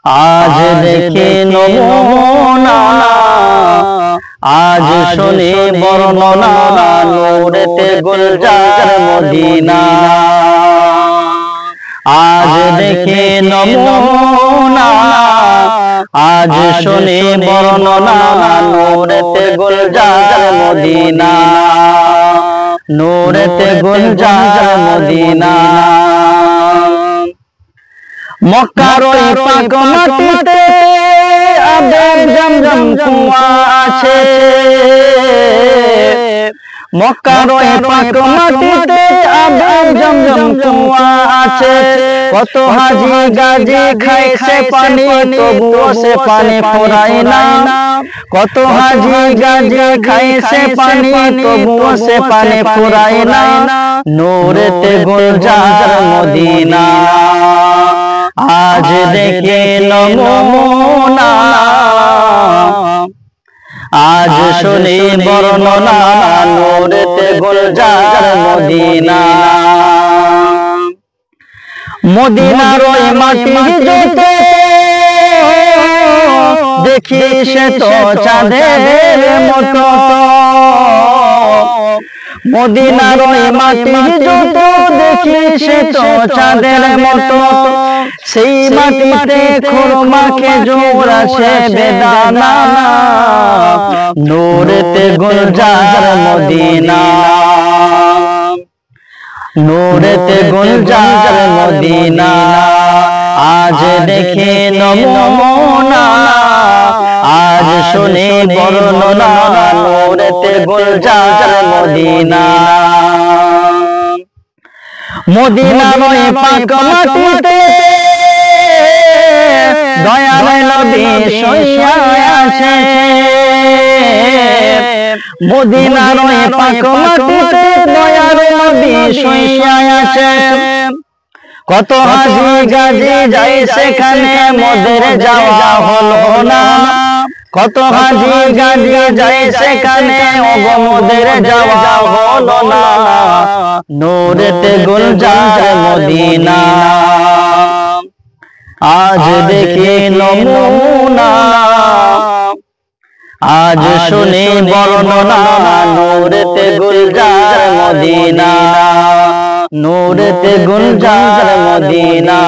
আজ দেখে নমুনা, আজ শুনি বর্ণনা, নূরেতে গুলজার মদিনা। আজ দেখে নমুনা, আজ শুনি বর্ণনা, নূরেতে গুলজার মদিনা, নূরেতে গুলজার মদিনা। মক্কার ওই পাক মাটিতে আবেগ জমজম কুয়া আছে, মক্কার ওই পাক মাটিতে আবেগ জমজম কুয়া আছে। কত হাজি গাজী খাইছে পানি, তবুও সে পানি ফুরায় না। কত হাজি গাজী খাইছে পানি, তবুও সে পানি ফুরায় না। নূরেতে গুলজার মদিনা, আজ দেখে নমুনা, আজ শুনি বর্ণনা, নূরেতে গুলজার মদিনা। মদিনার ওই মাটিতে দেখি সে তো চাঁদের মতো, মদিনার ওই মাটিতে দেখি সে তো চাঁদের মতো। সেই মাটিতে খুরমা খেজুর আছে বেদানা, নূরেতে গুলজার মদিনা, নূরেতে গুলজার মদিনা। আজ দেখে নমুনা, আজ শুনি বর্ণনা, নূরেতে গুলজার মদিনা। মদিনার ওই পাক মাটিতে দয়াল নবী শুইয়া আছে, মদিনার ওই পাক মাটিতে দয়াল নবী শুইয়া আছে। কত হাজি গাজী যাই সেখানে মোদের যাওয়া হলো না, কত হাজি গাজী যাই সেখানে ওগো মোদের যাওয়া হলো না। নূরেতে গুলজার মদিনা, আজ দেখে নমুনা, আজ শুনি বর্ণনা, নূরেতে গুলজার মদিনা, নূরেতে গুলজার মদিনা।